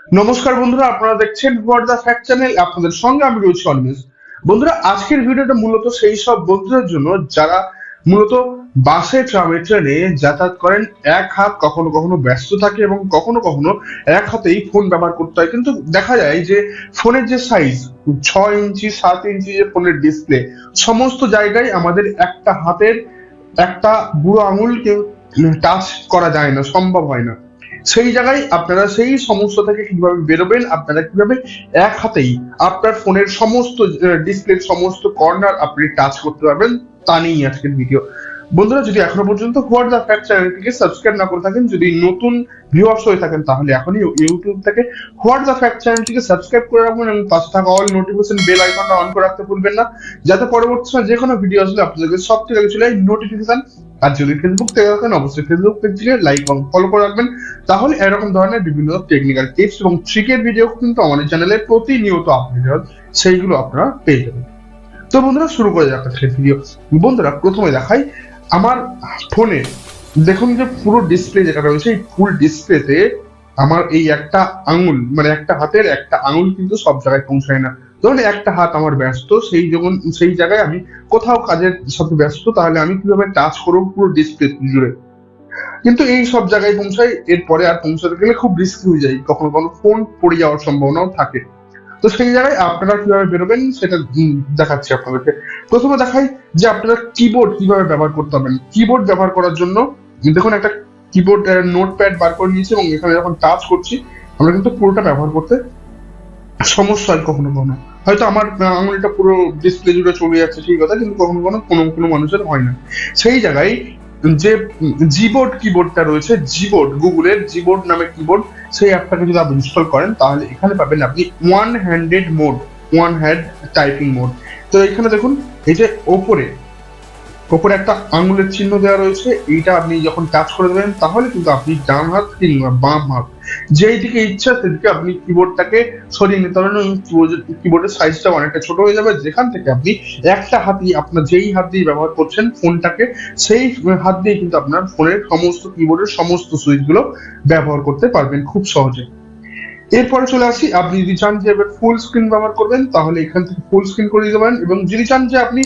নমস্কার বন্ধুরা, আপনারা দেখছেন হোয়াট দ্য ফ্যাক্ট চ্যানেল। আপনাদের সঙ্গে আমি রয়েছি অনিমেষ। বন্ধুরা, আজকের ভিডিওটা মূলত সেই সব বন্ধুদের জন্য যারা মূলত বাসে, ট্রামে, ট্রেনে যাতায়াত করেন। এক হাত কখনো কখনো ব্যস্ত থাকে এবং কখনো কখনো এক হাতেই ফোন ব্যবহার করতে হয়, কিন্তু দেখা যায় যে ফোনের যে সাইজ 6 ইঞ্চি 7 ইঞ্চি যে ফোনের ডিসপ্লে, সমস্ত জায়গায় আমাদের একটা হাতের একটা বুড়ো আঙুলকে টাচ করা যায় না, সম্ভব হয় না। সেই জায়গায় আপনারা সেই সমস্যা থেকে কিভাবে বেরোবেন, আপনারা কিভাবে এক হাতেই আপনার ফোনের সমস্ত ডিসপ্লের সমস্ত কর্নার আপনি টাচ করতে পারবেন, তা নিয়েই আজকের ভিডিও। বন্ধুরা, যদি এখনো পর্যন্ত হোয়াট দ্য ফ্যাক্ট চ্যানেলটিকে সাবস্ক্রাইব না করে থাকেন, যদি নতুন ভিউয়ার্স হয়ে থাকেন, তাহলে এখনই ইউটিউব থেকে হোয়াট দ্য ফ্যাক্ট চ্যানেলটিকে সাবস্ক্রাইব করে রাখবেন এবং পাশে থাকা অল নোটিফিকেশন বেল আইকনটা অন করে রাখতে ভুলবেন না, যাতে পরবর্তী সময় যে কোনো ভিডিও আসলে আপনাদের সব থেকে আগে চলে যায় নোটিফিকেশন। আর যদি ফেসবুক থেকে থাকেন, অবশ্যই ফেসবুক পেজটিকে লাইক এবং ফলো করে রাখবেন, তাহলে এরকম ধরনের বিভিন্ন টেকনিক্যাল টিপস এবং ট্রিকের ভিডিও কিন্তু আমাদের চ্যানেলে প্রতিনিয়ত আপডেট হয়, সেইগুলো আপনারা পেয়ে যাবেন। তো বন্ধুরা, শুরু করে যাক আজকের ভিডিও। বন্ধুরা, প্রথমে দেখাই আমার ফোনে। দেখুন যে পুরো ডিসপ্লে যেটা রয়েছে, এই ফুল ডিসপ্লেতে আমার এই একটা আঙুল, মানে একটা হাতের একটা আঙুল কিন্তু সব জায়গায় পৌঁছায় না। ধরুন একটা হাত আমার ব্যস্ত, সেই জায়গায় আমি কোথাও কাজের সাথে ব্যস্ত, তাহলে আমি কিভাবে টাচ করবো পুরো ডিসপ্লে জুড়ে? কিন্তু এই সব জায়গায় পৌঁছায়, এরপরে আর পৌঁছাতে গেলে খুব রিস্কি হয়ে যায়, কখনো কখনো ফোন পড়ে যাওয়ার সম্ভাবনাও থাকে। তো সেই জায়গায় আপনারা কিভাবে বেরোবেন সেটা দেখাচ্ছি আপনাদেরকে। প্রথমে দেখাই যে আপনারা কিবোর্ড কিভাবে ব্যবহার করতে পারবেন। কিবোর্ড ব্যবহার করার জন্য দেখুন একটা কিবোর্ড নোটপ্যাড বার করে নিয়েছি এবং এখানে যখন টাচ করছি, আমরা কিন্তু পুরোটা ব্যবহার করতে সমস্যা হয় কখনো কখনো। হয়তো আমার আঙুলটা পুরো ডিসপ্লে জুড়ে চলে যাচ্ছে সেই কথা, কিন্তু কখনো কখনো কোনো কোনো মানুষের হয় না। সেই জায়গায় যে জিবোর্ড কিবোর্ডটা রয়েছে, জিবোর্ড, গুগলের জিবোর্ড নামে কিবোর্ড, সেই অ্যাপটাকে যদি আপনি ইনস্টল করেন, তাহলে এখানে পাবেন আপনি one handed mode, one hand typing mode. তো এখানে দেখুন, এই যে ওপরে ওপরে একটা আঙুলের চিহ্ন দেওয়া রয়েছে, এইটা আপনি যখন টাচ করে দেবেন, তাহলে কিন্তু আপনি ডান হাত কিংবা বাম হাত যেই দিকে ইচ্ছা সেদিকে আপনি কিবোর্ডটাকে সরিয়ে নিতে পারেন এবং কিবোর্ডের সাইজটা অনেকটা ছোট হয়ে যাবে, যেখান থেকে আপনি একটা হাতই, আপনার যেই হাত দিয়ে ব্যবহার করছেন ফোনটাকে, সেই হাত দিয়ে কিন্তু আপনার ফোনের সমস্ত কিবোর্ডের সমস্ত সুইচ গুলো ব্যবহার করতে পারবেন খুব সহজে। এরপরে চলে আসি, আপনি যদি চান যে এবার ফুল স্ক্রিন ব্যবহার করবেন, তাহলে এখান থেকে ফুল স্ক্রিন করে দিতে পারেন, এবং যদি চান যে আপনি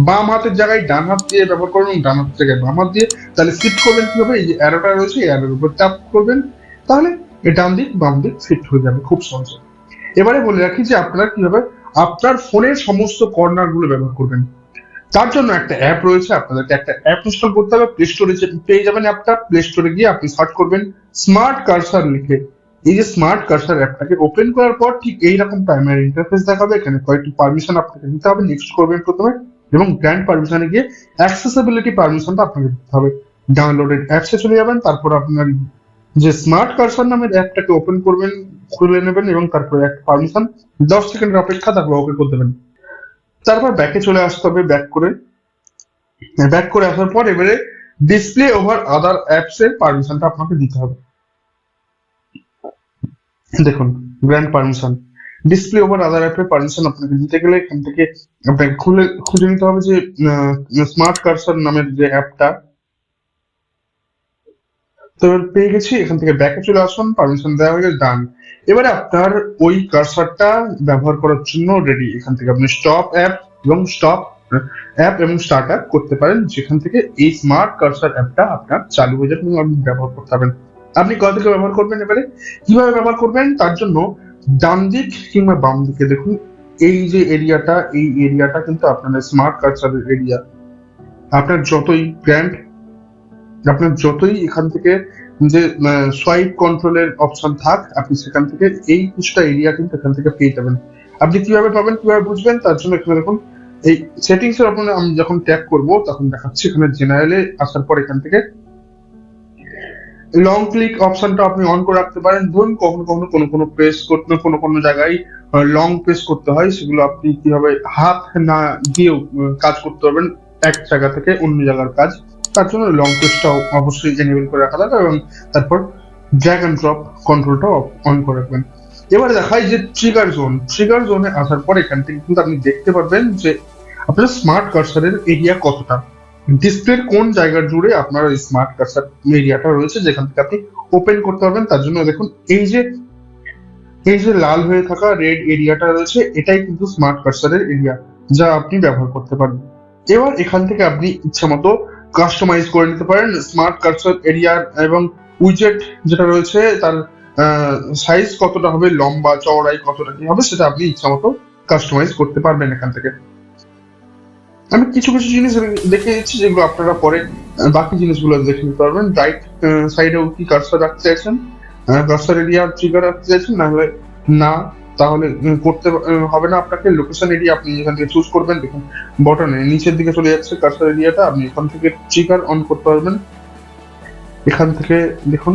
বাম হাতের জায়গায় ডান হাত দিয়ে ব্যবহার করবেন, ডান হাতের জায়গায় বাম হাত দিয়ে, তাহলে শিফট করবেন কিভাবে? এই যে অ্যারোটা রয়েছে, এই অ্যারোর উপর ট্যাপ করবেন, তাহলে এই ডান দিক বাম দিক শিফট হয়ে যাবে খুব সহজে। এবারে বলে রাখি যে আপনারা কিভাবে আপনার ফোনের সমস্ত কর্নার গুলো ব্যবহার করবেন। তার জন্য একটা অ্যাপ রয়েছে, আপনাদেরকে একটা অ্যাপ ইনস্টল করতে হবে। প্লে স্টোরে পেয়ে যাবেন অ্যাপটা। প্লে স্টোরে গিয়ে আপনি সার্চ করবেন স্মার্ট কার্সার লিখে। এই যে স্মার্ট কার্সার অ্যাপটাকে ওপেন করার পর ঠিক এইরকম প্রাইমারি ইন্টারফেস দেখাবে। এখানে কয়েকটি পারমিশন আপনাকে দিতে হবে, নেক্সট করবেন প্রথমে, এবং গ্র্যান্ড পারমিশনে গিয়ে অ্যাক্সেসিবিলিটি পারমিশনটা আপনাকে দিতে হবে। ডাউনলোডেড অ্যাপসে চলে যাবেন, তারপর আপনার যে স্মার্ট কার্সার নামের অ্যাপটাকে ওপেন করবেন, খুলে নেবেন, এবং তারপরে একটা পারমিশন 10 সেকেন্ডের অপেক্ষা, তারপর ওকে করে দেবেন। তারপর ব্যাকে চলে আসতে হবে। ব্যাক করে আসার পর এবারে ডিসপ্লে ওভার আদার অ্যাপস এর পারমিশনটা আপনাকে দিতে হবে। দেখুন, গ্র্যান্ড পারমিশন, ডিসপ্লে ওভার আদার অ্যাপের পারমিশন আপনাকে দিতে গেলে এখান থেকে আপনাকে খুঁজে নিতে হবে যে স্মার্ট কার্সার নামের যে অ্যাপটা। তো এবার পেয়ে গেছি, এখান থেকে ব্যাকে চলে আসুন, পারমিশন দেওয়া হয়ে গেছে, ডান। এবারে আপনার ওই কার্সারটা ব্যবহার করার জন্য রেডি। এখান থেকে আপনি স্টপ অ্যাপ এবং স্টার্ট অ্যাপ করতে পারেন, যেখান থেকে এই স্মার্ট কার্সার অ্যাপটা আপনার চালু হয়ে যাবে এবং আপনি ব্যবহার করতে পারবেন। আপনি কোথা থেকে ব্যবহার করবেন, এবারে কিভাবে ব্যবহার করবেন তার জন্য ডান দিক কিংবা বাম দিকে দেখুন, এই যে এরিয়াটা, এই এরিয়াটা কিন্তু আপনার স্মার্ট কার্সারের এরিয়া। আপনার যতই গ্র্যান্ড, আপনার যতই এখান থেকে যে সোয়াইপ কন্ট্রোলের অপশন থাক, আপনি সেখান থেকে এই কিছুটা এরিয়া কিন্তু এখান থেকে পেয়ে যাবেন। আপনি কিভাবে পাবেন, কিভাবে বুঝবেন, তার জন্য এখানে দেখুন এই সেটিংস এর আপনার, আমি যখন ট্যাপ করব তখন দেখাচ্ছি, এখানে জেনারেলে আসার পর এখান থেকে লং ক্লিক অপশনটা আপনি অন করে রাখতে পারেন। ধরুন কখনো কখনো কোনো প্রেস করতে, কোনো জায়গায় লং প্রেস করতে হয়, সেগুলো আপনি কিভাবে হাত না দিয়েও কাজ করতে পারবেন, এক জায়গা থেকে অন্য জায়গার কাজ। তার জন্য লং প্রেসটাও অবশ্যই এনেবল করে রাখা দরকার, এবং তারপর ড্র্যাগ এন্ড ড্রপ কন্ট্রোলটাও অন করে রাখবেন। এবারে দেখাই যে ট্রিগার জোনে আসার পর এখান থেকে কিন্তু আপনি দেখতে পারবেন যে আপনার স্মার্ট কার্সারের এরিয়া কতটা, ডিসপ্লের কোন জায়গার জুড়ে আপনার ওই স্মার্ট কার্সার এরিয়াটা রয়েছে, যেখান থেকে আপনি ওপেন করতে পারবেন। তার জন্য দেখুন এই যে এই যে লাল হয়ে থাকা রেড এরিয়াটা রয়েছে, এটাই কিন্তু স্মার্ট কার্সারের এরিয়া, যা আপনি ব্যবহার করতে পারবেন। এবার এখান থেকে আপনি ইচ্ছা মতো কাস্টমাইজ করে নিতে পারেন স্মার্ট কার্সার এরিয়ার, এবং উইজেট যেটা রয়েছে তার সাইজ কতটা হবে, লম্বা চওড়াই কতটা কি হবে, সেটা আপনি ইচ্ছা মতো কাস্টমাইজ করতে পারবেন এখান থেকে। আমি কিছু কিছু জিনিস দেখে দিচ্ছি, যেগুলো আপনারা পরে বাকি জিনিসগুলো দেখে নিতে পারবেন। রাইট সাইডেও কি কার্সার রাখতে চাইছেন, কার্সার এরিয়া ট্রিগার রাখতে চাইছেন, না হলে না, তাহলে করতে হবে না আপনাকে। লোকেশন এরিয়া আপনি এখান থেকে চুজ করবেন। দেখুন বটনে নিচের দিকে চলে যাচ্ছে কার্সার এরিয়াটা, আপনি এখান থেকে ট্রিগার অন করতে পারবেন। এখান থেকে দেখুন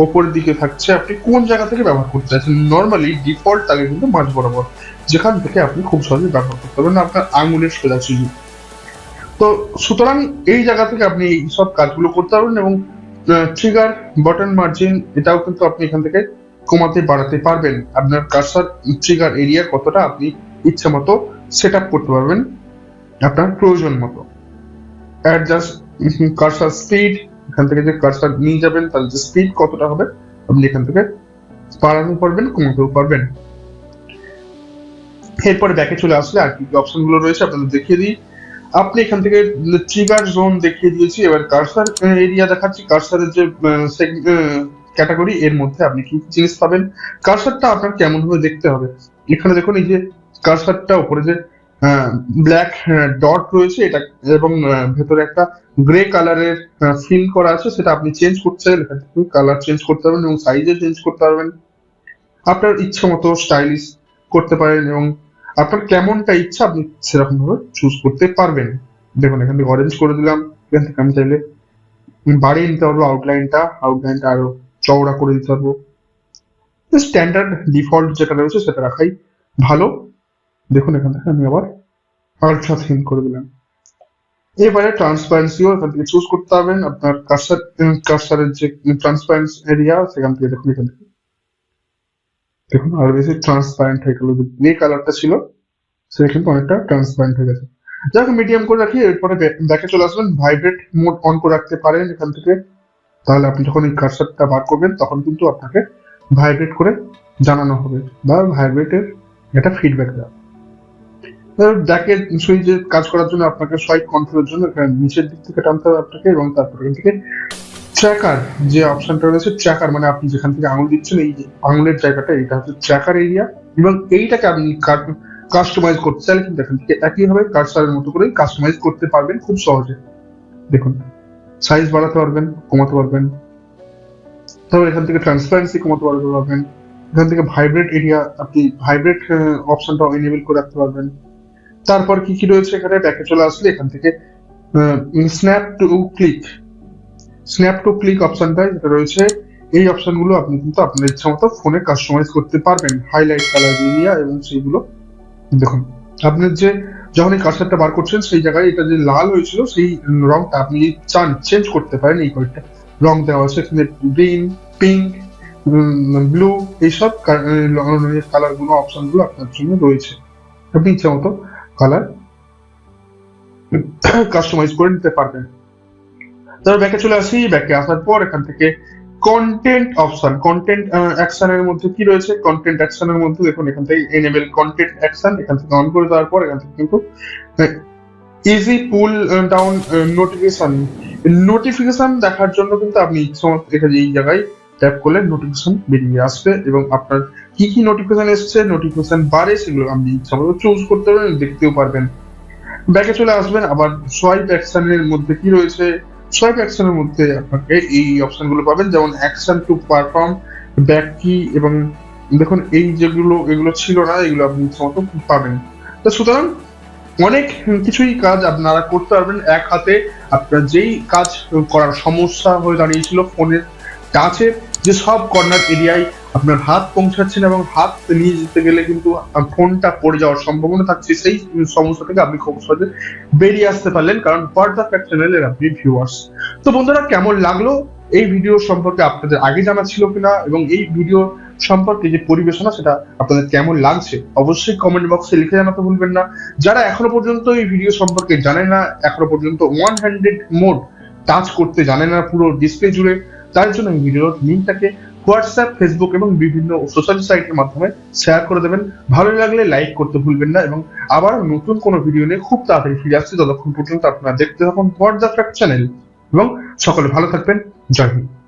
ওপরের দিকে থাকছে আপনি কোন জায়গা থেকে ব্যবহার করতে চাইছেন। নর্মালি ডিফল্ট থাকে কিন্তু মাঝ বরাবর, যেখান থেকে আপনি খুব সহজে ব্যবহার করতে পারবেন আপনার আঙুলের সোজাসুজি। তো সুতরাং এই জায়গা থেকে আপনি এই সব কাজগুলো করতে পারবেন, এবং ট্রিগার বটন মার্জিন এটাও কিন্তু আপনি এখান থেকে কমাতে বাড়াতে পারবেন। আপনার কার্সার ট্রিগার এরিয়া কতটা আপনি ইচ্ছা মতো সেট আপ করতে পারবেন আপনার প্রয়োজন মতো। অ্যাডজাস্ট কার্সার স্পিড, এখান থেকে যে কার্সার নিয়ে যাবেন তার যে স্পিড কতটা হবে আপনি এখান থেকে বাড়াতে পারবেন, কমাতেও পারবেন। এরপরে ব্যাকে চলে আসলে আর কি অপশন গুলো রয়েছে আপনাদের দেখিয়ে দিই। আপনি এখান থেকে ট্রিগার জোন দেখিয়ে দিয়েছি, এবার কার্সার এরিয়া দেখাচ্ছি। কার্সারের যে ক্যাটাগরি, এর মধ্যে আপনি কি কি জিনিস পাবেন, কার্সারটা আপনার কেমন ভাবে দেখতে হবে। এখানে দেখুন এই যে কার্সারটা উপরে যে ব্ল্যাক ডট রয়েছে এটা, এবং ভেতরে একটা গ্রে কালারের ফিল করা আছে, সেটা আপনি চেঞ্জ করতে চাইলে এখান থেকে কালার চেঞ্জ করতে পারবেন এবং সাইজে চেঞ্জ করতে পারবেন। আপনার ইচ্ছা মতো স্টাইলিশ করতে পারেন, এবং আপনার কেমনটা ইচ্ছা আপনি সেরকম ভাবে চুজ করতে পারবেন। দেখুন এখান থেকে অরেঞ্জ করে দিলাম, এখান থেকে আমি চাইলে বাড়িয়ে নিতে পারবো আউটলাইনটা, আউটলাইনটা আরো চওড়া করে দিতে পারবো। স্ট্যান্ডার্ড ডিফল্ট যেটা রয়েছে সেটা রাখাই ভালো। দেখুন এখান থেকে আমি আবার আলট্রা থিন করে দিলাম। এবারে ট্রান্সপারেন্সিও এখান থেকে চুজ করতে পারবেন। আপনার কার্সারের যে ট্রান্সপারেন্স এরিয়া, সেখান থেকে দেখুন এখান থেকে দেখুন আরো বেশি ট্রান্সপারেন্ট হয়ে গেল। যে গ্রে কালারটা ছিল সেটা কিন্তু অনেকটা ট্রান্সপারেন্ট হয়ে গেছে। যাকে মিডিয়াম করে রাখি, এরপরে ব্যাকে চলে আসবেন। ভাইব্রেট মোড অন করে রাখতে পারেন এখান থেকে, তাহলে আপনি যখন এই কার্সারটা বার করবেন তখন কিন্তু আপনাকে ভাইব্রেট করে জানানো হবে, বা ভাইব্রেটের একটা ফিডব্যাক দেওয়া। ব্যাকের সুইচে কাজ করার জন্য আপনাকে সোয়াইপ কন্ট্রোলের জন্য এখানে নিচের দিক থেকে টানতে হবে আপনাকে, এবং তারপর এখান থেকে ট্র্যাকার যে অপশনটা রয়েছে, ট্র্যাকার মানে আপনি যেখান থেকে আঙুল দিচ্ছেন এই যে আঙুলের জায়গাটা, এটা হচ্ছে ট্র্যাকার এরিয়া, এবং এইটাকে আপনি কাস্টমাইজ করতে চাইলে কিন্তু এখান থেকে একইভাবে কার্সারের মতো করে কাস্টমাইজ করতে পারবেন খুব সহজে। দেখুন সাইজ বাড়াতে পারবেন, কমাতে পারবেন, তারপর এখান থেকে ট্রান্সপারেন্সি কমাতে পারবেন। এখান থেকে ভাইব্রেট এরিয়া আপনি ভাইব্রেট অপশনটা এনেবল করে রাখতে পারবেন। তারপর কি কি রয়েছে এখানে, ব্যাকে চলে আসলে এখান থেকে snap to click, snap to click অপশনটা যেটা রয়েছে, এই অপশনগুলো আপনি কিন্তু আপনার ইচ্ছা মতো ফোনে কাস্টমাইজ করতে পারবেন। হাইলাইট কালার এরিয়া এবং সেইগুলো দেখুন আপনার যে যখন এই কার্সারটা বার করছেন সেই জায়গায় এটা যে লাল হয়েছিল সেই রংটা আপনি চান চেঞ্জ করতে পারেন। এই কয়েকটা রং দেওয়া আছে এখানে, গ্রিন, পিঙ্ক, ব্লু, এইসব কালার গুলো অপশন গুলো আপনার জন্য রয়েছে। আপনি ইচ্ছা মতো কালার কাস্টমাইজ করে নিতে পারবেন। তারপর ব্যাকে চলে আসি। ব্যাকে আসার পর এখান থেকে কন্টেন্ট অপশন, কন্টেন্ট অ্যাকশনের মধ্যে কি রয়েছে, কন্টেন্ট অ্যাকশনের মধ্যে দেখুন এখান থেকে এনেবল কন্টেন্ট অ্যাকশন, এখান থেকে অন করে দেওয়ার পর এখান থেকে কিন্তু easy pull down notification, notification দেখার জন্য কিন্তু আপনি ইচ্ছা মতো এখানে এই জায়গায় ট্যাপ করলে নোটিফিকেশন বেরিয়ে আসবে, এবং আপনার কি কি নোটিফিকেশন এসছে, নোটিফিকেশন বারে, সেগুলো আপনি ইচ্ছা মতো চুজ করতে পারবেন, দেখতেও পারবেন। ব্যাকে চলে আসবেন। আবার সোয়াইপ অ্যাকশনের মধ্যে কি রয়েছে, সোয়াইপ অ্যাকশনের মধ্যে আপনাকে এই অপশন গুলো পাবেন, যেমন অ্যাকশন টু পারফর্ম, ব্যাক কি, এবং দেখুন এই যেগুলো এগুলো ছিল না, এগুলো আপনি ইচ্ছামতো পাবেন। তো সুতরাং অনেক কিছুই কাজ আপনারা করতে পারবেন এক হাতে। আপনার যেই কাজ করার সমস্যা হয়ে দাঁড়িয়েছিল ফোনের টাচের, যে সব কর্নার এরিয়ায় আপনার হাত পৌঁছাচ্ছেন এবং হাত নিয়ে যেতে গেলে কিন্তু ফোনটা পড়ে যাওয়ার সম্ভাবনা থাকছে, সেই সমস্যা থেকে আপনি খুব সহজে বেরিয়ে আসতে পারলেন, কারণ হোয়াট দ্য ফ্যাক্ট চ্যানেলের আপনি ভিউয়ার্স। তো বন্ধুরা কেমন লাগলো এই ভিডিও সম্পর্কে, আপনাদের আগে জানা ছিল কিনা, এবং এই ভিডিও সম্পর্কে যে পরিবেশনা সেটা আপনাদের কেমন লাগছে অবশ্যই কমেন্ট বক্সে লিখে জানাতে ভুলবেন না। যারা এখনো পর্যন্ত এই ভিডিও সম্পর্কে জানেন না, এখনো পর্যন্ত ওয়ান হ্যান্ডেড মোড টাচ করতে জানেন না পুরো ডিসপ্লে জুড়ে, তার জন্য এই ভিডিওর লিঙ্কটাকে হোয়াটসঅ্যাপ, ফেসবুক এবং বিভিন্ন সোশ্যাল সাইটের মাধ্যমে শেয়ার করে দেবেন। ভালো লাগলে লাইক করতে ভুলবেন না, এবং আবার নতুন কোনো ভিডিও নিয়ে খুব তাড়াতাড়ি ফিরে আসছি। ততক্ষণ পর্যন্ত আপনারা দেখতে থাকুন হোয়াট দ্য ফ্যাক্ট চ্যানেল, এবং সকলে ভালো থাকবেন। জয় হিন্দ।